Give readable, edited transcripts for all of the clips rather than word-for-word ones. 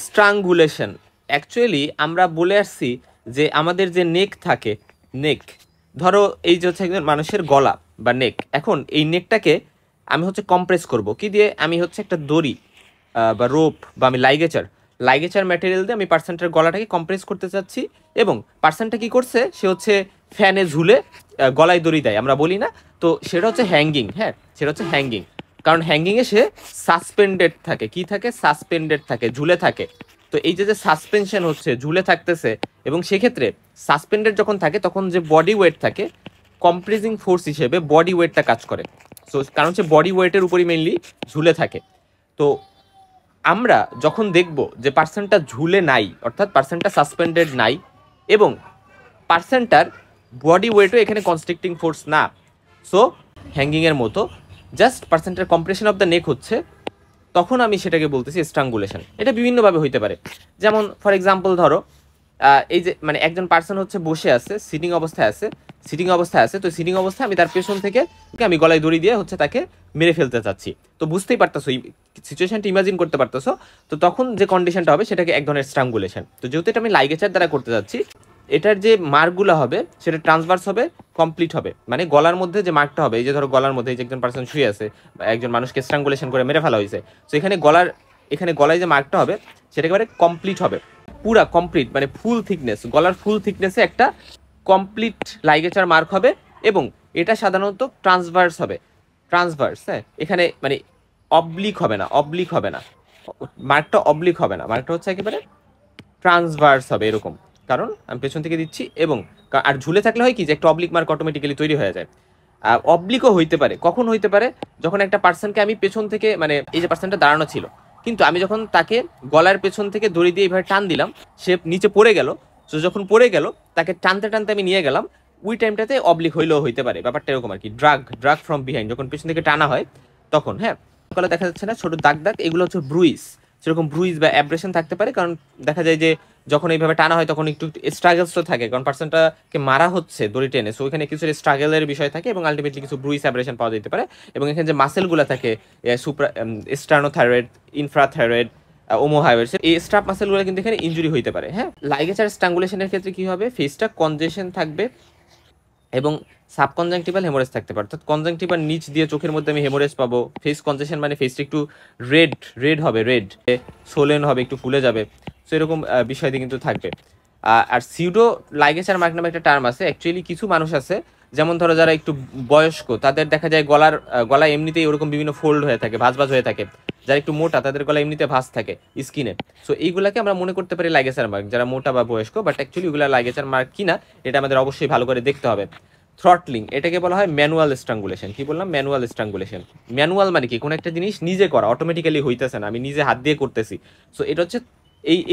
Strangulation. Actually আমরা বলে আসছি যে আমাদের যে নেক থাকে, নেক, ধরো এই যে হচ্ছে একজন মানুষের গলা বা নেক, এখন এই নেকটাকে আমি হচ্ছে কম্প্রেস করব কি দিয়ে, আমি হচ্ছে একটা দড়ি বা রোপ বা আমি লাইগেচার ম্যাটেরিয়াল দিয়ে আমি পার্সনটার গলাটাকে কম্প্রেস করতে চাচ্ছি, এবং পার্সনটা কি করছে, সে হচ্ছে ফ্যানে ঝুলে গলায় দড়ি দেয়, আমরা বলি না, তো সেটা হচ্ছে হ্যাঙ্গিং। হ্যাঁ, সেটা হচ্ছে হ্যাঙ্গিং, কারণ হ্যাঙ্গিংয়ে সে সাসপেন্ডেড থাকে, কি থাকে, সাসপেন্ডেড থাকে, ঝুলে থাকে। তো এই যে সাসপেনশন হচ্ছে, ঝুলে থাকতেছে, এবং সেক্ষেত্রে সাসপেন্ডেড যখন থাকে তখন যে বডি ওয়েট থাকে, কম্প্রেসিং ফোর্স হিসেবে বডি ওয়েটটা কাজ করে। সো কারণ হচ্ছে বডি ওয়েটের উপরই মেইনলি ঝুলে থাকে। তো আমরা যখন দেখব যে পার্সনটা ঝুলে নাই, অর্থাৎ পার্সনটা সাসপেন্ডেড নাই, এবং পার্সনটার বডি ওয়েটও এখানে কনস্ট্রিক্টিং ফোর্স না, সো হ্যাঙ্গিংয়ের মতো জাস্ট পার্সনটার কম্প্রেশন অফ দ্য নেক হচ্ছে, তখন আমি সেটাকে বলতেছি স্ট্রাঙ্গুলেশন। এটা বিভিন্নভাবে হইতে পারে। যেমন ফর এক্সাম্পল ধরো এই যে মানে একজন পার্সন হচ্ছে বসে আছে, সিটিং অবস্থায় আছে, তো সিটিং অবস্থায় আমি তার পেছন থেকে আমি গলায় দড়ি দিয়ে হচ্ছে তাকে মেরে ফেলতে চাচ্ছি। তো বুঝতেই পারতেছো, সিচুয়েশনটা ইমাজিন করতে পারতেছো। তো তখন যে কন্ডিশনটা হবে সেটাকে এক ধরনের স্ট্রাঙ্গুলেশন। তো যেহেতু এটা আমি লাইগেচার দ্বারা করতে যাচ্ছি, এটার যে মার্কগুলো হবে সেটা ট্রান্সভার্স হবে, কমপ্লিট হবে, মানে গলার মধ্যে যে মার্কটা হবে, এই যে ধরো গলার মধ্যে এই যে একজন পার্সন শুয়ে আছে, একজন মানুষকে স্ট্রাঙ্গুলেশন করে মেরে ফেলা হয়েছে, তো এখানে গলায় যে মার্কটা হবে সেটা একেবারে কমপ্লিট হবে, পুরা কমপ্লিট, মানে ফুল থিকনেস, গলার ফুল থিকনেসে একটা কমপ্লিট লাইগেচার মার্ক হবে, এবং এটা সাধারণত ট্রান্সভার্স হবে, ট্রান্সভার্স। হ্যাঁ, এখানে মানে অবলিক হবে না, মার্কটা অবলিক হবে না, মার্কটা হচ্ছে একেবারে ট্রান্সভার্স হবে এরকম, কারণ আমি পেছন থেকে দিচ্ছি। এবং আর ঝুলে থাকলে হয় কি, যে একটা অবলিক মার্ক অটোমেটিক্যালি তৈরি হয়ে যায়। অবলিকও হইতে পারে, কখন হইতে পারে, যখন একটা পার্সনকে আমি পেছন থেকে, মানে এই যে পার্সনটা দাঁড়ানো ছিল, কিন্তু আমি যখন তাকে গলার পেছন থেকে দড়ি দিয়ে এইভাবে টান দিলাম, সে নিচে পড়ে গেল। তো যখন পড়ে গেল, তাকে টানতে টানতে আমি নিয়ে গেলাম, ওই টাইমটাতে অবলিক হইলেও হইতে পারে, ব্যাপারটা এরকম আর কি। ড্রাগ ফ্রম বিহাইন্ড, যখন পেছন থেকে টানা হয় তখন। হ্যাঁ, গলা দেখা যাচ্ছে না, ছোট দাগ দাগ, এগুলো হচ্ছে ব্রুইস, সেরকম ব্রুইজ বা অ্যাব্রেশন থাকতে পারে, কারণ দেখা যায় যে যখন এইভাবে টানা হয় তখন একটু স্ট্রাগলস তো থাকে, কারণ পার্সনটাকে মারা হচ্ছে দড়ি টেনে, সো ওইখানে কিছু স্ট্রাগলের বিষয় থাকে, এবং আলটিমেটলি কিছু ব্রুইজ অ্যাব্রেশন পাওয়া যেতে পারে। এবং এখানে যে মাসেলগুলো থাকে, স্টার্নোথাইরয়েড, ইনফ্রাথাইরয়েড, ওমোহাইরয়েড, এই স্ট্রাপ মাসেলগুলো কিন্তু এখানে ইনজুরি হইতে পারে। হ্যাঁ, লাইগেচার স্ট্রাঙ্গুলেশনের ক্ষেত্রে কি হবে, ফেসটা কনজেশন থাকবে, এবং সাবকনজাংটিভাল হেমোরেজ থাকতে পারে, অর্থাৎ কনজাংটিভার নিচ দিয়ে চোখের মধ্যে আমি হেমোরেজ পাবো। ফেস কনজেশন মানে ফেসটা একটু রেড হবে, সোলেন হবে, একটু ফুলে যাবে, সো এরকম বিষয় দিয়ে কিন্তু থাকবে। আর সিউডো লাইগেচার মার্ক নামে একটা টার্ম আছে। অ্যাকচুয়ালি কিছু মানুষ আছে, যেমন ধরো যারা একটু বয়স্ক, তাদের দেখা যায় গলায় এমনিতেই ওরকম বিভিন্ন ফোল্ড হয়ে থাকে, ভাঁজ হয়ে থাকে। যারা একটু মোটা, তাদের গলা এমনিতে ভাঁজ থাকে স্কিনে। সো এইগুলাকে আমরা মনে করতে পারি লাইগেচার মার্ক, যারা মোটা বা বয়স্ক, বাট অ্যাকচুয়ালি ওগুলা লাইগেচার মার্ক কিনা এটা আমাদের অবশ্যই ভালো করে দেখতে হবে। থ্রটলিং, এটাকে বলা হয় ম্যানুয়াল স্ট্রাঙ্গুলেশন। কি বললাম? Manual strangulation. ম্যানুয়াল মানে কি, কোনো একটা জিনিস নিজে করা, অটোমেটিক্যালি হইতেছে না, আমি নিজে হাত দিয়ে করতেছি। সো এটা হচ্ছে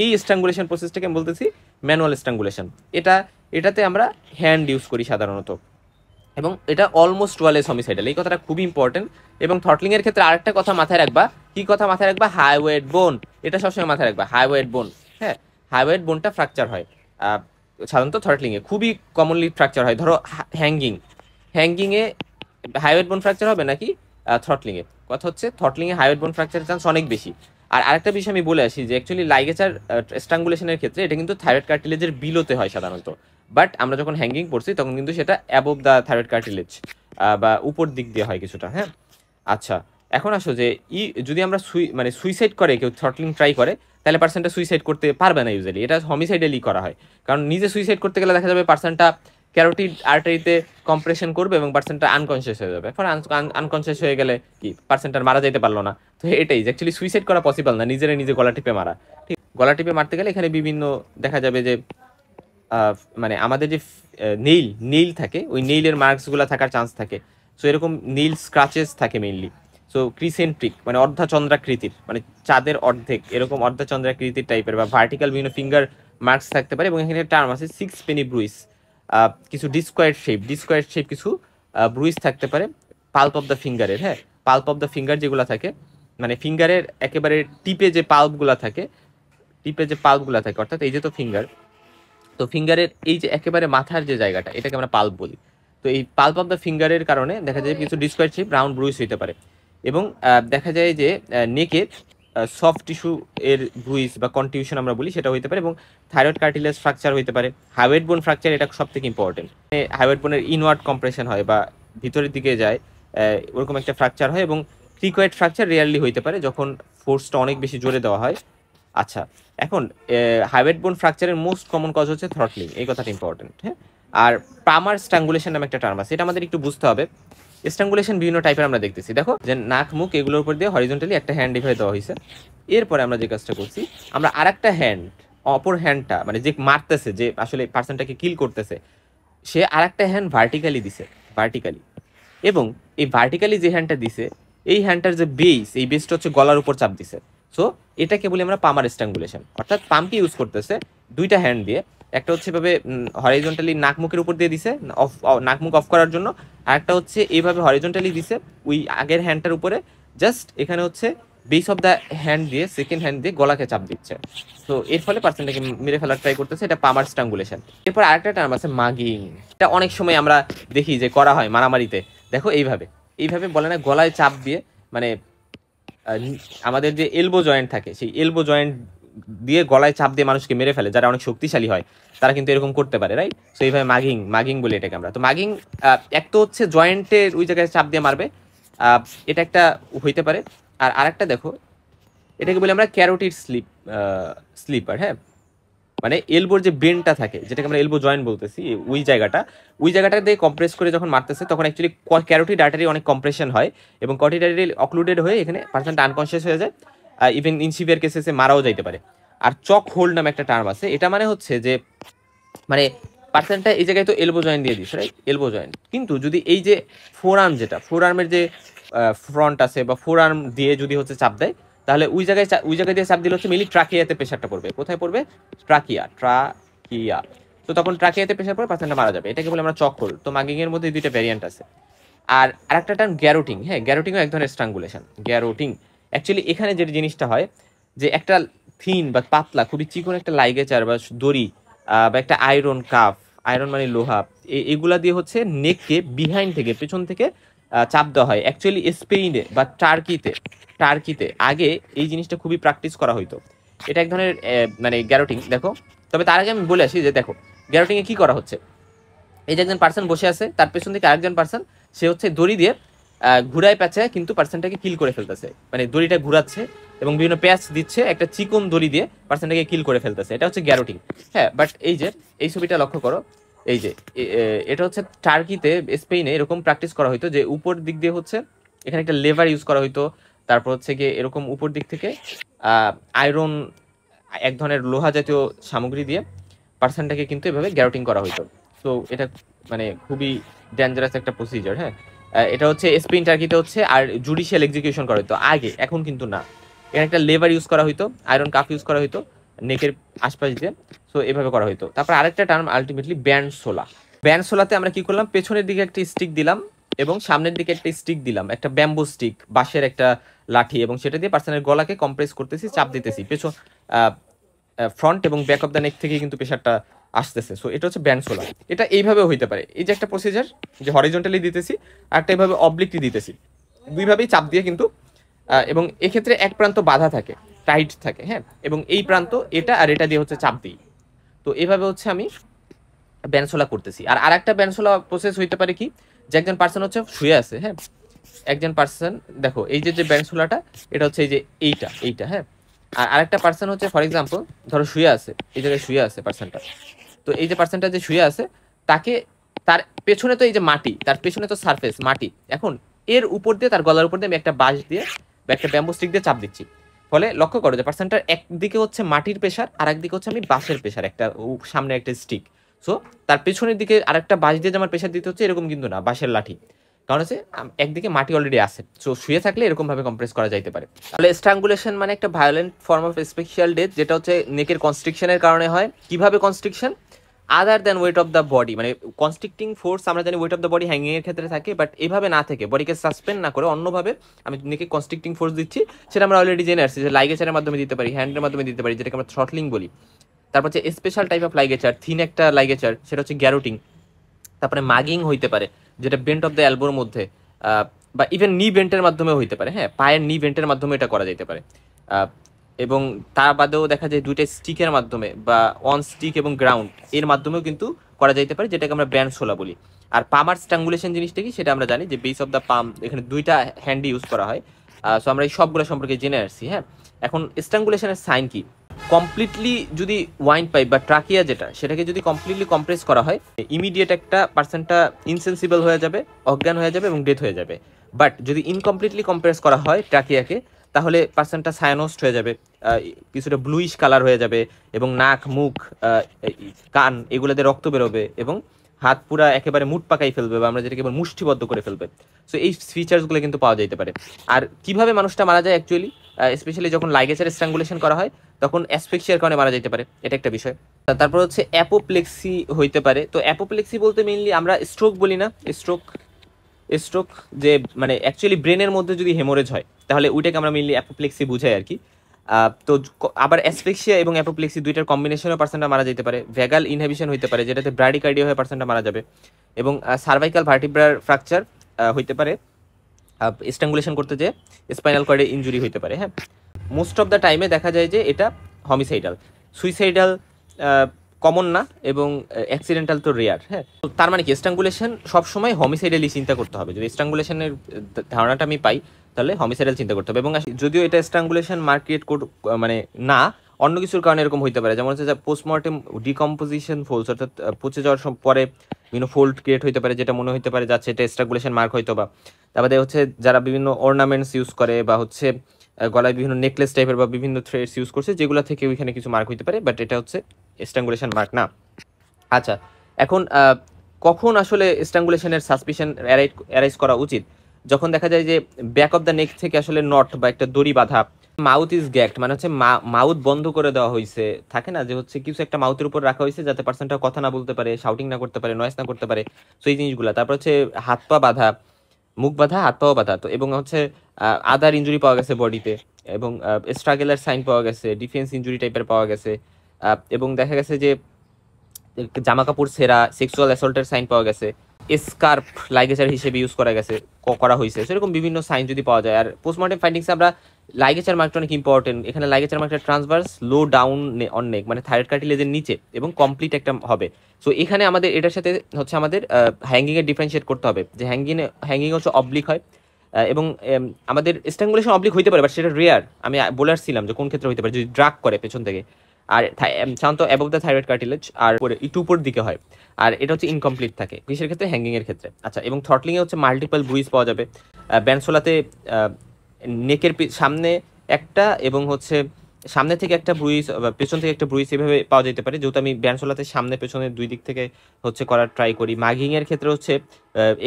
এই স্ট্রাঙ্গুলেশন প্রসেসটাকে আমি বলতেছি ম্যানুয়াল স্ট্রাঙ্গুলেশন। এটাতে আমরা হ্যান্ড ইউজ করি সাধারণত, এবং এটা অলমোস্ট ওয়ালেস হোমিসাইডাল, এই কথাটা খুবই ইম্পর্টেন্ট। এবং থ্রটলিং এর ক্ষেত্রে আরেকটা কথা মাথায় রাখবা, কি কথা মাথায় রাখবা, হাই ওয়েট বোন, এটা সবসময় মাথায় রাখবা, হাই ওয়েট বোন। হ্যাঁ, হাই ওয়েট বোনটা ফ্র্যাকচার হয় সাধারণত থ্রটলিং এ, খুবই কমনলি ফ্র্যাকচার হয়। ধরো হ্যাঙ্গিংয়ে হাই ওয়েট বোন ফ্র্যাকচার হবে নাকি থ্রটলিং এ, কথা হচ্ছে থ্রটলিং এ হাই ওয়েট বোন ফ্র্যাকচারের চান্স অনেক বেশি। আর আরেকটা বিষয় আমি বলে আসি, যে অ্যাকচুয়ালি লাইগেচার স্ট্রাঙ্গুলেশনের ক্ষেত্রে এটা কিন্তু থাইরয়েড কার্টিলেজের বিলোতে হয় সাধারণত, বাট আমরা যখন হ্যাঙ্গিং করছি তখন কিন্তু সেটা অ্যাবভ দ্য থাইরয়েড কার্টিলেজ বা উপর দিক দিয়ে হয় কিছুটা। হ্যাঁ, আচ্ছা, এখন আসো যে যদি আমরা সুইসাইড করে কেউ থ্রটলিং ট্রাই করে, তাহলে পার্সনটা সুইসাইড করতে পারবে না ইউজুয়ালি, এটা হোমিসাইডালি করা হয়। কারণ নিজে সুইসাইড করতে গেলে দেখা যাবে পার্সনটা ক্যারোটিড আর্টারিতে কম্প্রেশন করবে এবং পার্সনটা আনকনসিয়াস হয়ে যাবে। এখন আনকনসিয়াস হয়ে গেলে কি, পার্সনটা মারা যেতে পারলো না। তো এটাই অ্যাকচুয়ালি সুইসাইড করা পসিবল না, নিজে গলা টিপে মারা। ঠিক, গলা টিপে মারতে গেলে এখানে বিভিন্ন দেখা যাবে যে মানে আমাদের যে নেইল থাকে, ওই নেইলের মার্কসগুলো থাকার চান্স থাকে। সো এরকম নেইল স্ক্রাচেস থাকে মেইনলি। সো ক্রিসেন্ট্রিক মানে অর্ধচন্দ্রাকৃতির, মানে চাঁদের অর্ধেক এরকম অর্ধচন্দ্রাকৃতির টাইপের, বা ভার্টিক্যাল বিভিন্ন ফিঙ্গার মার্কস থাকতে পারে। এবং এখানে টার্ম আছে 6 পেনি ব্রুইস, কিছু ডিসকোয়ার শেপ কিছু ব্রুইস থাকতে পারে পাল্প অফ দ্য ফিঙ্গারের। হ্যাঁ, পাল্প অফ দ্য ফিঙ্গার যেগুলো থাকে, মানে ফিঙ্গারের একেবারে টিপে যে পাল্পগুলো থাকে, অর্থাৎ এই যে তো ফিঙ্গার, তো ফিঙ্গারের এই যে একেবারে মাথার যে জায়গাটা, এটাকে আমরা পাল্প বলি। তো এই পাল্প অফ দ্য ফিঙ্গারের কারণে দেখা যায় কিছু ডিসকোয়ার শেপ রাউন্ড ব্রুইস হতে পারে। এবং দেখা যায় যে নেকে সফট টিস্যু এর ভুইস বা কন্টিউশন আমরা বলি সেটা হইতে পারে, এবং থাইরয়েড কার্টিলেজ ফ্র্যাকচার হইতে পারে। হাইওয়েড বোন ফ্র্যাকচার এটা সব থেকে ইম্পর্টেন্ট। হাইওয়েড বোনের ইনওয়ার্ড কম্প্রেশন হয় বা ভিতরের দিকে যায়, ওরকম একটা ফ্র্যাকচার হয়। এবং ক্রিকয়েড ফ্র্যাকচার রিয়ারলি হইতে পারে যখন ফোর্সটা অনেক বেশি জোরে দেওয়া হয়। আচ্ছা, এখন হাইওয়েড বোন ফ্র্যাকচারের মোস্ট কমন কজ হচ্ছে থ্রটলিং, এই কথাটা ইম্পর্টেন্ট। হ্যাঁ, আর পামার স্ট্রাঙ্গুলেশন নামে একটা টার্ম আছে, এটা আমাদের একটু বুঝতে হবে। স্ট্রাঙ্গুলেশন বিভিন্ন টাইপের আমরা দেখতেছি, দেখো যে নাক মুখ এগুলোর উপর দিয়ে হরিজন্টালি একটা হ্যান্ড ডিভাইড দেওয়া হয়েছে। এরপরে আমরা যে কাজটা করছি, আমরা আরেকটা হ্যান্ড, অপর হ্যান্ডটা মানে যে মারতেছে, যে আসলে পার্সনটাকে কিল করতেছে, সে আরেকটা হ্যান্ড ভার্টিক্যালি দিছে, ভার্টিক্যালি। এবং এই ভার্টিক্যালি যে হ্যান্ডটা দিছে, এই হ্যান্ডটার যে বেস, এই বেসটা হচ্ছে গলার উপর চাপ দিছে। সো এটাকে বলি আমরা পামার স্ট্রাঙ্গুলেশন, অর্থাৎ পাম্পকে ইউজ করতেছে দুইটা হ্যান্ড দিয়ে। একটা হচ্ছে এভাবে হরিজন্টালি নাক মুখের উপর দিয়ে দিছে নাক মুখ অফ করার জন্য, আর একটা হচ্ছে এইভাবে হরিজন্টালি দিছে ওই আগের হ্যান্ডটার উপরে, জাস্ট এখানে হচ্ছে বেস অফ দ্য হ্যান্ড দিয়ে সেকেন্ড হ্যান্ড দিয়ে গলাকে চাপ দিচ্ছে। তো এর ফলে পার্সনটাকে মেরে ফেলার ট্রাই করতেছে, এটা পামার স্ট্রাঙ্গুলেশন। এরপর আরেকটা টার্ম আছে মাগিং, এটা অনেক সময় আমরা দেখি যে করা হয় মারামারিতে। দেখো এইভাবে এইভাবে বলে না, গলায় চাপ দিয়ে, মানে আমাদের যে এলবো জয়েন্ট থাকে সেই এলবো জয়েন্ট দিয়ে গলায় চাপ দিয়ে মানুষকে মেরে ফেলে, যারা অনেক শক্তিশালী হয় তারা কিন্তু এরকম করতে পারে, রাইট? সো এইভাবে মাগিং, মাগিং বলি এটাকে আমরা। তো মাগিং এক তো হচ্ছে জয়েন্টের ওই জায়গায় চাপ দিয়ে মারবে, এটা একটা হইতে পারে। আর আরেকটা দেখো, এটাকে বলি আমরা ক্যারোটিড স্লিপার। হ্যাঁ, মানে এলবোর যে বেন্ডটা থাকে, যেটাকে আমরা এলবো জয়েন্ট বলতেছি, ওই জায়গাটা দিয়ে কম্প্রেস করে যখন মারতেছে, তখন অ্যাকচুয়ালি ক্যারোটিড আর্টারি অনেক কম্প্রেশন হয়, এবং ক্যারোটিড আর্টারি অক্লুডেড হয়ে এখানে পার্সনটা আনকনসিয়াস হয়ে যায়, ইভেন ইন সিভিয়ার কেসেসে মারাও যাইতে পারে। আর চক হোল্ড নামে একটা টার্ম আছে, এটা মানে হচ্ছে যে মানে পার্সনটা এই জায়গায় তো এলবো জয়েন্ট দিয়ে দিচ্ছে, রাইট? এলবো জয়েন্ট, কিন্তু যদি এই যে ফোর আর্ম, যেটা ফোর আর্মের যে ফ্রন্ট আছে বা ফোর আর্ম দিয়ে যদি হচ্ছে চাপ দেয়, তাহলে ওই জায়গায় দিয়ে চাপ দিলে হচ্ছে মেনলি ট্রাকিয়াতে প্রেশারটা পড়বে। কোথায় পড়বে? ট্রাকিয়া। তো তখন ট্রাকিয়াতে প্রেশার পড়ে পার্সনটা মারা যাবে, এটাকে বলে আমরা চক হোল্ড। তো মাগিং এর মধ্যে দুইটা ভ্যারিয়েন্ট আছে। আর আরেকটা টার্ম গ্যারোটিং। হ্যাঁ, গ্যারোটিংও এক ধরনের স্ট্রাঙ্গুলেশন। গ্যারোটিং অ্যাকচুয়ালি এখানে যে জিনিসটা হয়, যে একটা থিন বা পাতলা খুবই চিকন একটা লাইগেচার বা দড়ি বা একটা আয়রন কাফ, আয়রন মানে লোহা, এগুলা দিয়ে হচ্ছে নেককে বিহাইন্ড থেকে, পেছন থেকে চাপ দেওয়া হয়। অ্যাকচুয়ালি স্পেনে বা টার্কিতে আগে এই জিনিসটা খুবই প্র্যাকটিস করা হইতো। এটা এক ধরনের মানে গ্যারোটিং। দেখো, তবে তার আগে আমি বলে আসি যে দেখো গ্যারোটিংয়ে কি করা হচ্ছে। এই যে একজন পার্সন বসে আছে, তার পেছন থেকে আরেকজন পার্সন, সে হচ্ছে দড়ি দিয়ে ঘুরায় প্যাঁচায় কিন্তু পার্সনটাকে কিল করে ফেলতেছে, মানে দড়িটা ঘুরাচ্ছে এবং বিভিন্ন প্যাচ দিচ্ছে, একটা চিকন দড়ি দিয়ে পার্সনটাকে কিল করে ফেলতেছে, এটা হচ্ছে গ্যারোটিং। হ্যাঁ, বাট এই যে এই ছবিটা লক্ষ্য করো, এই যে এটা হচ্ছে টার্কিতে, স্পেনে এরকম প্র্যাকটিস করা হইতো, যে উপর দিক দিয়ে হচ্ছে এখানে একটা লেভার ইউজ করা হইতো, তারপর হচ্ছে গিয়ে এরকম উপর দিক থেকে আয়রন, এক ধরনের লোহা জাতীয় সামগ্রী দিয়ে পার্সনটাকে কিন্তু এভাবে গ্যারোটিং করা হইতো। তো এটা মানে খুবই ডেঞ্জারাস একটা প্রসিজার। হ্যাঁ, এটা হচ্ছে স্পেন টার্কিতে হচ্ছে, আর জুডিশিয়াল এক্সিকিউশন করা হইতো আগে, এখন কিন্তু না। এখানে একটা লেভার ইউজ করা হইতো, আয়রন কাফ ইউজ করা হইতো নেকের আশপাশ দিয়ে। সো এভাবে করা হইতো। তারপর আরেকটা টার্ম আলটিমেটলি ব্যান্ডসোলা। ব্যান্ডসোলাতে আমরা কি করলাম, পেছনের দিকে একটা স্টিক দিলাম এবং সামনের দিকে একটা স্টিক দিলাম, একটা ব্যাম্বু স্টিক, বাঁশের একটা লাঠি, এবং সেটা দিয়ে পার্সনের গলাকে কম্প্রেস করতেছি, চাপ দিতেছি পেছন, ফ্রন্ট এবং ব্যাক অফ দ্য নেক থেকে কিন্তু প্রেশারটা আসতেছে। সো এটা হচ্ছে ব্যান্ডসোলা। এটা এইভাবেও হইতে পারে, এই যে একটা প্রসিজার, যে হরিজন্টালি দিতেছি আর একটা এইভাবে অবলিকলি দিতেছি, দুইভাবেই চাপ দিয়ে কিন্তু, এবং এক্ষেত্রে এক প্রান্ত বাধা থাকে, টাইট থাকে। হ্যাঁ, এবং এই প্রান্ত এটা আর এটা দিয়ে হচ্ছে চাপ দিই। তো এভাবে হচ্ছে আমি ব্যান্ডসোলা করতেছি। আর আরেকটা ব্যান্ডসোলা প্রসেস হইতে পারে কি, যে একজন পার্সন হচ্ছে শুয়ে আছে। হ্যাঁ, একজন পার্সন, দেখো এই যে ব্যান্ডসোলাটা, এটা হচ্ছে এই যে এইটা। হ্যাঁ, আর আরেকটা পার্সন হচ্ছে ফর এক্সাম্পল ধরো শুয়ে আছে, এই জায়গায় শুয়ে আছে পার্সনটা। তো এই যে পার্সনটা যে শুয়ে আছে, তাকে, তার পেছনে তো এই যে মাটি, তার পেছনে তো সারফেস মাটি, এখন এর উপর দিয়ে, তার গলার উপর দিয়ে আমি একটা বাঁশ দিয়ে বা একটা ব্যাম্বু স্টিক দিয়ে চাপ দিচ্ছি। ফলে লক্ষ্য করো যে পার্সনটার একদিকে হচ্ছে মাটির প্রেশার, আর একদিকে হচ্ছে আমি বাঁশের প্রেশার, একটা সামনে একটা স্টিক। সো তার পেছনের দিকে আরেকটা বাঁশ দিয়ে যে আমার প্রেশার দিতে হচ্ছে, এরকম কিন্তু না, বাঁশের লাঠি। কারণ হচ্ছে একদিকে মাটি অলরেডি আছে, সো শুয়ে থাকলে এরকম ভাবে কম্প্রেস করা যাইতে পারে। তাহলে স্ট্রাঙ্গুলেশন মানে একটা violent form of special death, যেটা হচ্ছে নেকের কনস্ট্রিকশনের কারণে হয়। কিভাবে constriction? Other than weight of the body, মানে কনস্ট্রিক্টিং ফোর্স আমরা জানি weight of the body hanging এর ক্ষেত্রে থাকে, বাট এভাবে না থেকে, বডিকে সাসপেন্ড না করে অন্যভাবে আমি নেকে কনস্ট্রিক্টিং ফোর্স দিচ্ছি, সেটা আমরা অলরেডি জেনে আসছি, যে লাইগেচারের মাধ্যমে দিতে পারি, হ্যান্ডের মাধ্যমে দিতে পারি, যেটাকে আমরা থ্রটলিং বলি। তারপর হচ্ছে special type of ligature, thin একটা লাইগেচার, সেটা হচ্ছে গ্যারোটিং। তারপরে মাগিং হইতে পারে, যেটা বেন্ট অফ দ্য এলবোর মধ্যে, বা ইভেন নি বেন্টের মাধ্যমেও হইতে পারে। হ্যাঁ, পায়ের নি বেন্টের মাধ্যমে এটা করা যেতে পারে। এবং তার বাদেও দেখা যায় দুইটা স্টিকের মাধ্যমে বা অন স্টিক এবং গ্রাউন্ড এর মাধ্যমেও কিন্তু করা যাইতে পারে, যেটাকে আমরা ব্যান্ডসোলা বলি। আর পামার স্ট্রাঙ্গুলেশন জিনিসটা কি সেটা আমরা জানি যে বেস অফ দ্য পাম, এখানে দুইটা হ্যান্ড ইউজ করা হয়। সো আমরা এই সবগুলো সম্পর্কে জেনে আসছি। হ্যাঁ, এখন স্ট্রাঙ্গুলেশনের সাইন কি? কমপ্লিটলি যদি ওয়াইন পাইপ বা ট্রাকিয়া যেটা, সেটাকে যদি কমপ্লিটলি কম্প্রেস করা হয়, ইমিডিয়েট একটা পার্সনটা ইনসেন্সিবল হয়ে যাবে, অজ্ঞান হয়ে যাবে এবং ডেথ হয়ে যাবে। বাট যদি ইনকমপ্লিটলি কম্প্রেস করা হয় ট্রাকিয়াকে, তাহলে পার্সনটা সায়ানোস্ট হয়ে যাবে, কিছুটা ব্লুইশ কালার হয়ে যাবে এবং নাক, মুখ, কান এগুলোতে রক্ত বেরোবে এবং হাত পুরা একেবারে মুট পাকাই ফেলবে বা আমরা যেটাকে মুষ্টিবদ্ধ করে ফেলবে। সো এই ফিচার্সগুলো কিন্তু পাওয়া যেতে পারে। আর কিভাবে মানুষটা মারা যায় অ্যাকচুয়ালি, স্পেশালি যখন লাইগেচার স্ট্রাঙ্গুলেশন করা হয় তখন অ্যাসফিক্সিয়ার কারণে মারা যেতে পারে, এটা একটা বিষয়। তারপর হচ্ছে অ্যাপোপ্লেক্সি হইতে পারে। তো অ্যাপোপ্লেক্সি বলতে মেইনলি আমরা স্ট্রোক বলি না, স্ট্রোক যে মানে অ্যাকচুয়ালি ব্রেনের মধ্যে যদি হেমোরেজ হয় তাহলে ওইটাকে আমরা মেইনলি অ্যাপোপ্লেক্সি বুঝাই আর কি। তো আবার অ্যাসফিক্সিয়া এবং অ্যাপোপ্লেক্সি দুইটার কম্বিনেশনে পার্সনটা মারা যেতে পারে। ভ্যাগাল ইনহিবিশন হইতে পারে, যেটাতে ব্র্যাডিকার্ডিয়া হয়ে পার্সনটা মারা যাবে। এবং সার্ভাইকাল ভার্টিব্রার ফ্র্যাকচার হইতে পারে স্ট্রাঙ্গুলেশন করতে, যে স্পাইনাল কর্ডে ইনজুরি হইতে পারে। হ্যাঁ, মোস্ট অফ দ্য টাইমে দেখা যায় যে এটা হমিসাইডাল। সুইসাইডাল কমন না এবং অ্যাক্সিডেন্টাল তো রেয়ার। হ্যাঁ, তো তার মানে কি স্ট্রাঙ্গুলেশন সবসময় হমিসাইডালি চিন্তা করতে হবে। যদি স্ট্রাঙ্গুলেশনের ধারণাটা আমি পাই তাহলে হমিসাইডাল চিন্তা করতে হবে। এবং যদিও এটা স্ট্রাঙ্গুলেশন মার্কেট মানে না, অন্য কিছুর কারণে এরকম হইতে পারে, যেমন হচ্ছে যে পোস্টমর্টেম ডিকম্পোজিশন ফোল্ডস, অর্থাৎ পচে যাওয়ার পরে বিভিন্ন ফোল্ড ক্রিয়েট হইতে পারে, যেটা মনে হইতে পারে যাচ্ছে এটা স্ট্রাঙ্গুলেশন মার্ক হয়তো বা। তারপরে হচ্ছে যারা বিভিন্ন অর্নামেন্টস ইউজ করে বা হচ্ছে গলায় বিভিন্ন নেকলেস টাইপের বা বিভিন্ন থ্রেডস ইউজ করছে, যেগুলো থেকে ওইখানে কিছু মার্ক হইতে পারে, বাট এটা হচ্ছে স্ট্রাঙ্গুলেশন মার্ক না। আচ্ছা, এখন কখন আসলে স্ট্রাঙ্গুলেশনের সাসপিশন অ্যারাইজ করা উচিত? যখন দেখা যায় যে ব্যাক অফ দ্য নেক থেকে আসলে নট বা একটা দড়ি বাঁধা, মাউথ ইজ গ্যাগড, মানে হচ্ছে মাউথ বন্ধ করে দেওয়া হয়েছে, থাকে না যে হচ্ছে কিছু একটা মাউথের উপর রাখা হয়েছে যাতে পার্সনটা কথা না বলতে পারে, শাউটিং না করতে পারে, নয়েস না করতে পারে। সো এই জিনিসগুলো। তারপর হচ্ছে হাত পা বাঁধা, মুখ বাঁধা, হাত পাও বাঁধা। তো এবং হচ্ছে আদার ইঞ্জুরি পাওয়া গেছে বডিতে, এবং স্ট্রাগেলের সাইন পাওয়া গেছে, ডিফেন্স ইঞ্জুরি টাইপের পাওয়া গেছে, এবং দেখা গেছে যে জামা কাপড় ছেঁড়া, সেক্সুয়াল অ্যাসল্টের সাইন পাওয়া গেছে, স্কার্প লাইগেচার হিসেবে ইউজ করা গেছে, করা হয়েছে, সেরকম বিভিন্ন সাইন যদি পাওয়া যায়। আর পোস্টমর্টেম ফাইন্ডিংসে আমরা লাইগেচার মার্কটা অনেক ইম্পর্টেন্ট। এখানে ligature মার্কটা transverse low down on নেক, মানে থাইরয়েড কার্টিলেজের নিচে এবং কমপ্লিট একটা হবে। সো এখানে আমাদের এটার সাথে হচ্ছে আমাদের হ্যাঙ্গিং এর ডিফারেন্সিয়েট করতে হবে, যে হ্যাঙ্গিং হচ্ছে অবলিক হয়, এবং আমাদের স্ট্রাঙ্গুলেশন অবলিক হইতে পারে, বাট সেটা রেয়ার। আমি বলে আসছিলাম যে কোন ক্ষেত্রে হইতে পারে, যদি ড্রাগ করে পেছন থেকে। আর সাধারণত অ্যাবভ দ্য থাইরয়েড কার্টিলেজ আর একটু উপর দিকে হয়। আর এটা হচ্ছে ইনকমপ্লিট থাকে কিসের ক্ষেত্রে? হ্যাঙ্গিং এর ক্ষেত্রে। আচ্ছা, এবং থ্রটলিং এ হচ্ছে মাল্টিপল ব্রুইজ পাওয়া যাবে। ব্যান্ডসোলাতে নেকের সামনে একটা এবং হচ্ছে সামনে থেকে একটা ব্রুইজ, পেছন থেকে একটা ব্রুইজ এভাবে পাওয়া যেতে পারে, যেহেতু আমি ব্যান্ডসোলাতে সামনে পেছনে দুই দিক থেকে হচ্ছে করার ট্রাই করি। মাগিং এর ক্ষেত্রে হচ্ছে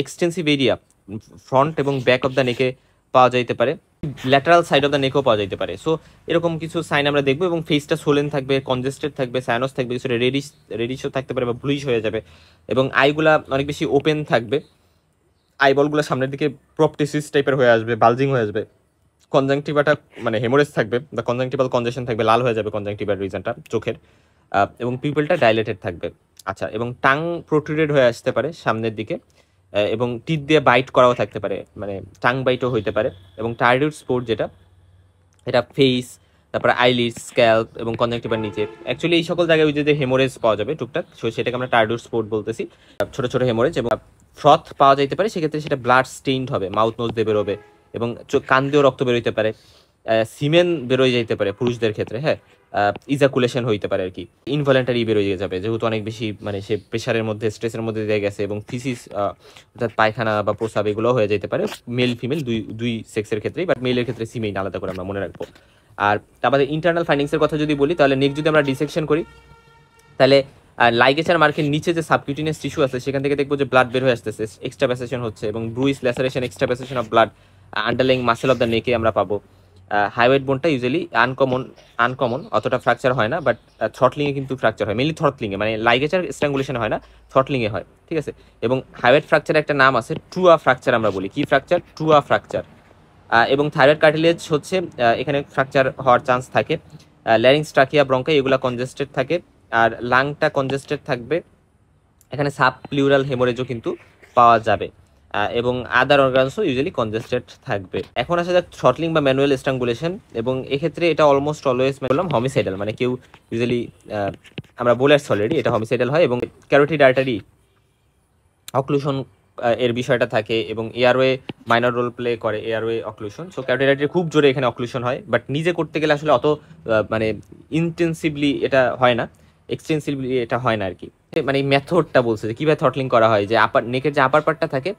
এক্সটেন্সিভ এরিয়া ফ্রন্ট এবং ব্যাক অফ দ্য নেকে পাওয়া যাইতে পারে, ল্যাটারাল সাইড অফ দ্য নেকও পাওয়া যেতে পারে। সো এরকম কিছু সাইন আমরা দেখবো। এবং ফেসটা সোলেন থাকবে, কনজেস্টেড থাকবে, সায়ানস থাকবে, কিছুটা রেডিশও থাকতে পারে বা ব্লুইশ হয়ে যাবে, এবং আইগুলা অনেক বেশি ওপেন থাকবে, আইবলগুলো সামনের দিকে প্রপটিসিস টাইপের হয়ে আসবে, বালজিং হয়ে আসবে, কনজাংটিভাটা মানে হেমোরেজ থাকবে বা কনজাংটিভাল কনজেশন থাকবে, লাল হয়ে যাবে কনজাংটিভার রিজনটা চোখের, এবং পিপলটা ডাইলেটেড থাকবে। আচ্ছা, এবং টাং প্রোট্রুডেড হয়ে আসতে পারে সামনের দিকে, এবং টিথ দিয়ে বাইট করাও থাকতে পারে, মানে টাং বাইটও হইতে পারে। এবং টার্ডিউড স্পোর্ট যেটা, এটা ফেস, তারপরে আইলিড, স্ক্যাল্প এবং কনজাংটিভার নিচে, অ্যাকচুয়ালি এই সকল জায়গায় ওই যে হেমোরেজ পাওয়া যাবে টুকটাক, সেটাকে আমরা টার্ডিউড স্পোর্ট বলতেছি। ছোট ছোট হেমোরেজ এবং ফ্রথ পাওয়া যেতে পারে, সেক্ষেত্রে সেটা ব্লাড স্টেইনড হবে, মাউথ নোজ দিয়ে বেরোবে এবং কান দিয়েও রক্ত বেরোইতে পারে, সিমেন বেরোয় যেতে পারে পুরুষদের ক্ষেত্রে। হ্যাঁ, ইজাকুলেশন হইতে পারে আর কি, ইনভলেন্টারি বেরোয় যাবে, যেহেতু অনেক বেশি মানে সে প্রেশারের মধ্যে, স্ট্রেসের মধ্যে দিয়ে গেছে, এবং ফিসিস অর্থাৎ পায়খানা বা প্রস্রাব এগুলো হয়ে যেতে পারে, মেল ফিমেল দুই সেক্সের ক্ষেত্রেই, বাট মেলের ক্ষেত্রে সিমেইন আলাদা করে আমরা মনে রাখবো। আর তারপরে ইন্টারনাল ফাইন্ডিংসের কথা যদি বলি, তাহলে নেক যদি আমরা ডিসেকশন করি, তাহলে লাইগেচার মার্কের নিচে যে সাবকিউটিনিয়াস টিস্যু আছে সেখান থেকে দেখবো যে ব্লাড বের হয়ে আসতেছে, এক্সট্রাভ্যাসেশন হচ্ছে, এবং bruise, laceration, extravasation of blood underlying muscle of the নেকে আমরা পাবো। হাইওয়েট বোনটা ইউজুয়ালি আনকমন, অতটা ফ্র্যাকচার হয় না, বাট থ্রটলিংয়ে কিন্তু ফ্র্যাকচার হয়, মেনলি থ্রটলিংয়ে, মানে লাইগেচার স্ট্রাঙ্গুলেশন হয় না, থ্রটলিংয়ে হয়, ঠিক আছে। এবং হাইওয়েট ফ্র্যাকচার একটা নাম আছে, ট্রুয়া ফ্র্যাকচার আমরা বলি। কি ফ্র্যাকচার? ট্রুয়া ফ্র্যাকচার। এবং থাইরয়েড কার্টিলেজ হচ্ছে এখানে ফ্র্যাকচার হওয়ার চান্স থাকে। ল্যারিংস, ট্রাকিয়া, ব্রঙ্কাই এগুলা কনজেস্টেড থাকে, আর লাংটা কনজেস্টেড থাকবে। এখানে সাব প্লিউরাল হেমোরেজও কিন্তু পাওয়া যাবে। এবং আদার অর্গানসও ইউজুয়ালি কনজেস্টেড থাকবে। এখন আসা যাক থ্রটলিং বা ম্যানুয়াল স্ট্রাঙ্গুলেশন, এবং এক্ষেত্রে এটা অলমোস্ট অলওয়েজ বললাম হোমিসাইডাল, মানে কেউ ইউজুয়ালি আমরা বলে আসছি অলরেডি এটা হোমিসাইডাল হয়, এবং ক্যারোটিড আর্টারি অক্লুশন এর বিষয়টা থাকে, এবং এয়ারওয়ে মাইনর রোল প্লে করে airway occlusion. So carotid artery খুব জোরে এখানে অক্লুশন হয়, বাট নিজে করতে গেলে আসলে অত মানে ইন্টেন্সিভলি এটা হয় না, এক্সটেন্সিভলি এটা হয় না আর কি। মানে মেথডটা বলছে যে কীভাবে থ্রটলিং করা হয়, যে আপার নেকের যে আপার পার্টটা থাকে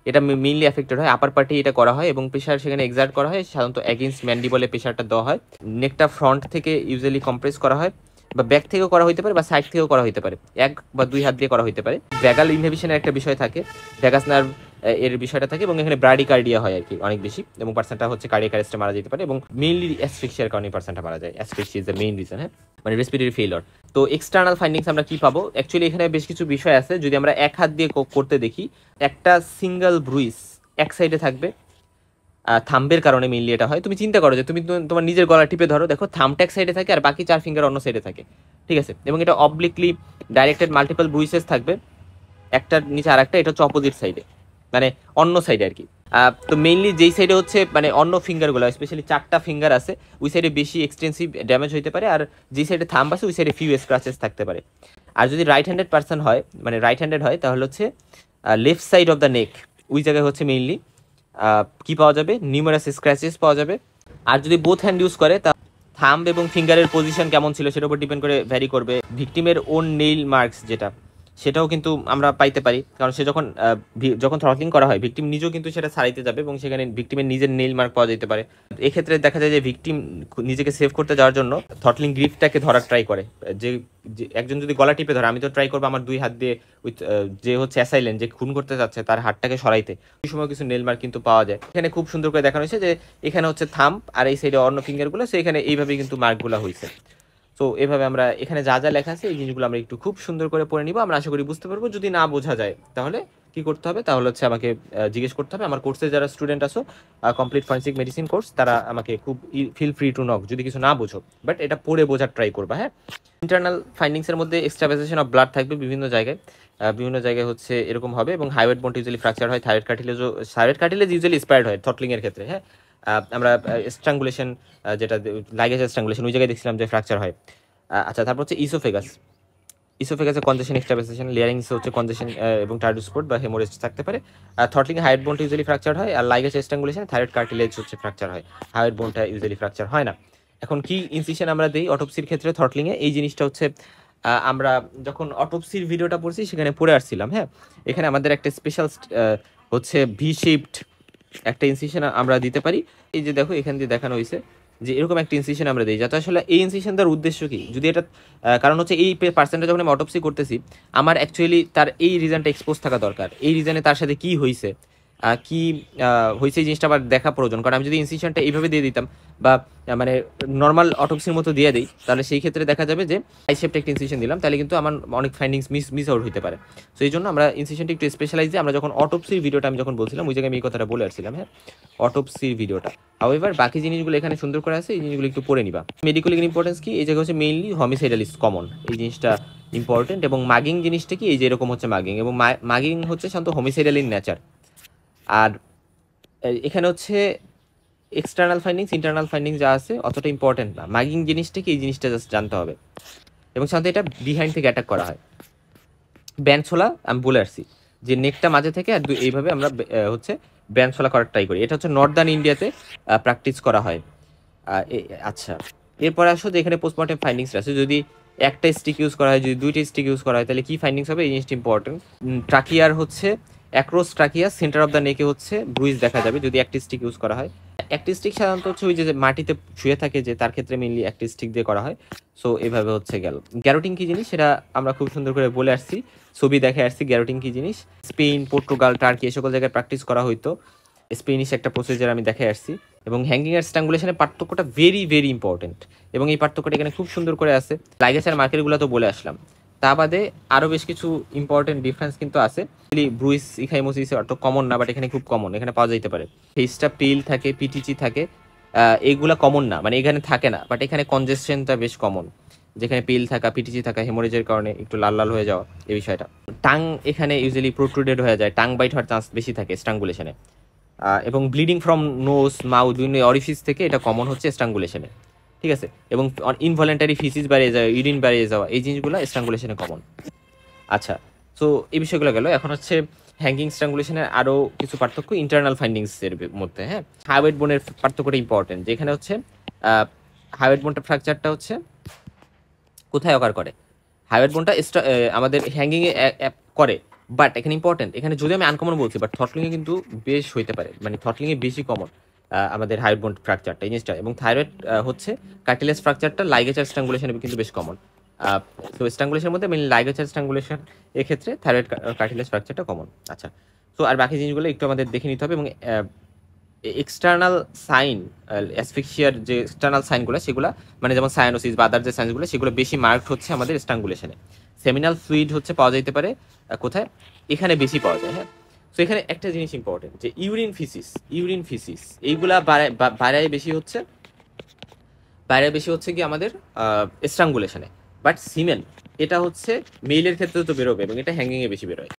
এটা মেইনলি এফেক্টেড হয়, আপার পার্টে এটা করা হয় এবং প্রেশার সেখানে এক্সার্ট করা হয়, সাধারণত অ্যাগেন্স্ট ম্যান্ডিবলে প্রেশারটা দেওয়া হয়। নেকটা ফ্রন্ট থেকে ইউজুয়ালি কম্প্রেস করা হয়, বা ব্যাক থেকেও করা হতে পারে বা সাইড থেকেও করা হতে পারে, এক বা দুই হাত দিয়ে করা হতে পারে। ভ্যাগাল ইনহিবিশনের একটা বিষয় থাকে, ভ্যাগাস নার্ভ এর বিষয়টা থাকে, এবং এখানে ব্রাডিকার্ডিয়া হয় আর কি অনেক বেশি, এবং পার্সেন্টটা হচ্ছে কার্ডিয়াক অ্যারেস্টে মারা যেতে পারে, এবং মেইনলি অ্যাসফিক্সিয়ার কারণে পার্সেন্টটা মারা যায়। Asphyxia is the main reason, হ্যাঁ, মানে রেসপিরেটরি ফেইলিওর। তো এক্সটার্নাল ফাইন্ডিংস আমরা কি পাবো? অ্যাকচুয়ালি এখানে বেশ কিছু বিষয় আছে। যদি আমরা এক হাত দিয়ে করতে দেখি, একটা সিঙ্গেল ব্রুইস এক সাইডে থাকবে, থাম্বের কারণে মেইনলি এটা হয়। তুমি চিন্তা করো যে তুমি তোমার নিজের গলা টিপে ধরো, দেখো থাম্বটা এক সাইডে থাকে আর বাকি 4 ফিঙ্গার অন্য সাইডে থাকে, ঠিক আছে, এবং এটা অবলিকলি ডাইরেক্টেড মাল্টিপল ব্রুইসেস থাকবে, একটার নিচে আর একটা, এটা হচ্ছে অপোজিট সাইডে, মানে অন্য সাইডে আর কি। তো মেইনলি যেই সাইডে হচ্ছে মানে অন্য ফিঙ্গারগুলো, স্পেশালি 4টা ফিঙ্গার আছে, ওই সাইডে বেশি এক্সটেন্সিভ ড্যামেজ হতে পারে, আর যেই সাইডে থাম্ব আছে ওই সাইডে ফিউ স্ক্র্যাচেস থাকতে পারে। আর যদি রাইট হ্যান্ডেড পার্সন হয়, মানে রাইট হ্যান্ডেড হয়, তাহলে হচ্ছে লেফট সাইড অফ দ্য নেক, ওই জায়গায় হচ্ছে মেইনলি কি পাওয়া যাবে, নিউমারাস স্ক্র্যাচেস পাওয়া যাবে। আর যদি বোথ হ্যান্ড ইউজ করে, তা থাম্ব এবং ফিঙ্গারের পজিশন কেমন ছিল সেটার উপর ডিপেন্ড করে ভ্যারি করবে। ভিকটিমের ওন নেইল মার্কস যেটা, সেটাও কিন্তু আমরা পাইতে পারি, কারণ সে যখন থ্রটলিং করা হয় ভিকটিম নিজেও কিন্তু সেটা ছাড়াইতে যাবে, এবং সেখানে ভিকটিমের নিজের নেইল মার্ক পাওয়া যেতে পারে। এক্ষেত্রে দেখা যায় যে ভিকটিম নিজেকে সেভ করতে যাওয়ার জন্য থ্রটলিং গ্রিপটাকে ধরার ট্রাই করে। যে একজন যদি গলা টিপে ধরে, আমি তো ট্রাই করবো আমার 2 হাত দিয়ে উইথ যে হচ্ছে অ্যাসাইলেন্ট, যে খুন করতে যাচ্ছে তার হাতটাকে সরাইতে, এই সময় কিছু নেইল মার্ক কিন্তু পাওয়া যায়। এখানে খুব সুন্দর করে দেখানো হয়েছে যে এখানে হচ্ছে থাম্ব আর এই সাইডে অন্য ফিঙ্গারগুলো, সেখানে এইভাবে কিন্তু মার্কগুলো হয়েছে। তো এভাবে আমরা এখানে যা যা লেখা আছে এই জিনিসগুলো আমরা একটু খুব সুন্দর করে পড়ে নিব, আমরা আশা করি বুঝতে পারবো। যদি না বোঝা যায় তাহলে কি করতে হবে, তাহলে হচ্ছে আমাকে জিজ্ঞেস করতে হবে। আমার কোর্সে যারা স্টুডেন্ট আসো, কমপ্লিট ফরেনসিক মেডিসিন কোর্স, তারা আমাকে খুব ফিল ফ্রি টু নক যদি কিছু না বোঝো, বাট এটা পড়ে বোঝার ট্রাই করবা। হ্যাঁ, ইন্টারনাল ফাইন্ডিংসের মধ্যে এক্সট্রাভাইজেশন অফ ব্লাড থাকবে বিভিন্ন জায়গায় হচ্ছে এরকম হবে, এবং হাইওয়েড বোন ইউজুয়ালি ফ্র্যাকচার হয়, থাইরয়েড কার্টিলেজ ইউজুয়ালি স্পায়ার্ড হয় থ্রটলিং এর ক্ষেত্রে। হ্যাঁ, আমরা স্ট্রাঙ্গুলেশন, যেটা লাইগেজ স্ট্রাঙ্গুলেশন, ওই জায়গায় দেখছিলাম যে ফ্র্যাকচার হয়। আচ্ছা, তারপর হচ্ছে ইসোফেগাসের কনজেশন, এক্সট্রাভাইজেশন, লিয়ারিংস হচ্ছে কনজেশন এবং টার্ডোস্পোর্ট বা হেমোরেজ থাকতে পারে। থ্রটলিং হাইওয়েড বোনটা ইউজুয়ালি ফ্র্যাকচার হয়, আর লাইগেজ স্ট্রাঙ্গুলেশন থাইরয়েড কার্টিলেজ হচ্ছে ফ্র্যাকচার হয়, হাইওয়েড বোনটা ইউজুয়ালি ফ্র্যাকচার হয় না। এখন কি ইনসিশন আমরা দেই অটোপসির ক্ষেত্রে থ্রটলিংয়ে, এই জিনিসটা হচ্ছে আমরা যখন অটোপসির ভিডিওটা পড়ছি সেখানে পড়ে আসছিলাম। হ্যাঁ, এখানে আমাদের একটা স্পেশাল হচ্ছে ভি শেপড একটা ইনসিশন আমরা দিতে পারি। এই যে দেখো এখান দিয়ে দেখানো হয়েছে যে এরকম একটা ইনসিশন আমরা দিই, যাতে আসলে এই ইনসিশন তার উদ্দেশ্য কি, যদি এটা কারণ হচ্ছে এই পার্সেন্টটা যখন আমি অটোপসি করতেছি, আমার অ্যাকচুয়ালি তার এই রিজনটা এক্সপোজ থাকা দরকার, এই রিজনে তার সাথে কি হয়েছে, কি হয়েছে এই জিনিসটা আবার দেখা প্রয়োজন। কারণ আমি যদি ইনসিশনটা এইভাবে দিয়ে দিতাম বা মানে নর্মাল অটোপসির মতো দিয়ে দিই, তাহলে সেই ক্ষেত্রে দেখা যাবে যে আই শেপটা একটা ইনসিশন দিলাম, তাহলে কিন্তু আমার অনেক ফাইন্ডিংস মিস আউট হতে পারে। সো এই জন্য আমরা ইনসিশনটা একটু স্পেশালাইজ দিই। আমরা যখন অটোপসির ভিডিওটা আমি যখন বলছিলাম ওই জায়গায় আমি এই কথাটা বলে আসছিলাম। হ্যাঁ, অটোপসির ভিডিওটা। হাউএভার বাকি জিনিসগুলো এখানে সুন্দর করে আছে, এই জিনিসগুলো একটু পড়ে নিবা। মেডিকেল ইম্পর্টেন্স কি, এই জায়গায় হচ্ছে মেইনলি হোমিসাইডাল ইজ কমন, এই জিনিসটা ইম্পর্টেন্ট। এবং মাগিং জিনিসটা কি, এই যে এরকম হচ্ছে মাগিং, এবং মাগিং হচ্ছে শান্ত হোমিসাইডাল ইন নেচার। আর এখানে হচ্ছে এক্সটার্নাল ফাইন্ডিংস, ইন্টারনাল ফাইন্ডিংস যা আছে অতটা ইম্পর্টেন্ট না। মাগিং জিনিসটা কি, এই জিনিসটা জাস্ট জানতে হবে। এবং সাধারণত এটা বিহাইন্ড থেকে অ্যাটাক করা হয়। ব্যান্ডছোলা আমি বলে আসছি যে নেকটা মাঝে থেকে, আর এইভাবে আমরা হচ্ছে ব্যান্ডছোলা করার ট্রাই করি। এটা হচ্ছে নর্দার্ন ইন্ডিয়াতে প্র্যাকটিস করা হয়। আচ্ছা, এরপরে আসো যে এখানে পোস্টমর্টেম ফাইন্ডিংস আছে। যদি একটা স্টিক ইউজ করা হয়, যদি 2টা স্টিক ইউজ করা হয়, তাহলে কি ফাইন্ডিংস হবে, এই জিনিসটা ইম্পর্টেন্ট। ট্রাকিয়ার হচ্ছে across trachea, centre of the নেকে হচ্ছে ব্রুইজ দেখা যাবে যদি একটা স্টিক ইউজ করা হয়। একটা স্টিক সাধারণত হচ্ছে ওই যে মাটিতে শুয়ে থাকে, যে তার ক্ষেত্রে মেইনলি একটা স্টিক দিয়ে করা হয়। সো এভাবে হচ্ছে গেল। গ্যারোটিন কি জিনিস সেটা আমরা খুব সুন্দর করে বলে আসছি, ছবি দেখে আসছি গ্যারোটিন কি জিনিস। স্পেন, পর্তুগাল, টার্কি এই সকল জায়গায় প্র্যাকটিস করা হইতো। স্পেনিশ একটা প্রসিজার আমি দেখে আসছি। এবং হ্যাঙ্গিং আর স্ট্রাঙ্গুলেশনের পার্থক্যটা ভেরি ভেরি ইম্পর্টেন্ট, এবং এই পার্থক্যটা এখানে খুব সুন্দর করে আছে। লাইগেজ আর মার্কেরগুলো তো বলে আসলাম, তা বাদে আরও বেশ কিছু ইম্পর্টেন্ট ডিফারেন্স কিন্তু আছে। ব্রুইস ইখাইমোসিস অত কমন না, বাট এখানে খুব কমন, এখানে পাওয়া যেতে পারে। ফেসটা পিল থাকে, পিটিচি থাকে, এইগুলা কমন না, মানে এখানে থাকে না, বাট এখানে কনজেশনটা বেশ কমন। যেখানে পিল থাকা, পিটিসি থাকা, হেমোরেজের কারণে একটু লাল লাল হয়ে যাওয়া, এই বিষয়টা। টাং এখানে ইউজুয়ালি প্রোট্রুডেড হয়ে যায়, টাং বাইট হওয়ার চান্স বেশি থাকে স্ট্রাঙ্গুলেশনে। এবং ব্লিডিং ফ্রম নোজ, মাউথ, বিভিন্ন অরিফিস থেকে এটা কমন হচ্ছে স্ট্রাঙ্গুলেশনে, ঠিক আছে। এবং ইনভলেন্টারি ফিসিস বাড়িয়ে যাওয়া, ইউরিন বাড়িয়ে যাওয়া, এই জিনিসগুলো স্ট্রাঙ্গুলেশনে কমন। আচ্ছা, সো এই বিষয়গুলো গেল। এখন হচ্ছে হ্যাঙ্গিং স্ট্রাঙ্গুলেশনের আরও কিছু পার্থক্য ইন্টারনাল ফাইন্ডিংসের মধ্যে। হ্যাঁ, হাইওয়েড বোনের পার্থক্যটা ইম্পর্টেন্ট, যেখানে হচ্ছে হাইওয়েড বোনটা ফ্র্যাকচারটা হচ্ছে কোথায় অকার করে। হাইওয়েড বোনটা আমাদের হ্যাঙ্গিংয়ে করে, বাট এখানে ইম্পর্টেন্ট, এখানে যদি আমি আনকমন বলছি, বাট থ্রটলিংয়ে কিন্তু বেশ হইতে পারে, মানে থ্রটলিংয়ে বেশি কমন আমাদের হাইওয়েড বোন ফ্র্যাকচারটা, এই জিনিসটা। এবং থাইরয়েড হচ্ছে কার্টিলেজ ফ্র্যাকচারটা লাইগেচার স্ট্রাঙ্গুলেশনে কিন্তু বেশ কমন। তো স্ট্রাঙ্গুলেশনের মধ্যে মেনলি লাইগেচার স্ট্রাঙ্গুলেশন, এক্ষেত্রে থাইরয়েড কার্টিলেজ ফ্র্যাকচারটা কমন। আচ্ছা, তো আর বাকি জিনিসগুলো একটু আমাদের দেখে নিতে হবে। এবং এক্সটার্নাল সাইন, অ্যাসফিক্সিয়ার যে এক্সটার্নাল সাইনগুলো, সেগুলো মানে যেমন সায়ানোসিস বা আদার যে সাইনগুলো, সেগুলো বেশি মার্কড হচ্ছে আমাদের স্ট্রাঙ্গুলেশনে। সেমিনাল ফ্লুইড হচ্ছে পাওয়া যেতে পারে কোথায়, এখানে বেশি পাওয়া যায়। হ্যাঁ, তো এখানে একটা জিনিস ইম্পর্টেন্ট, যে ইউরিন ফিসিস এইগুলা বাইরে বেশি হচ্ছে কি আমাদের স্ট্রাঙ্গুলেশনে, বাট সিমেন এটা হচ্ছে মেইলের ক্ষেত্রে তো বেরোবে, এবং এটা হ্যাঙ্গিংয়ে বেশি বেরোয়।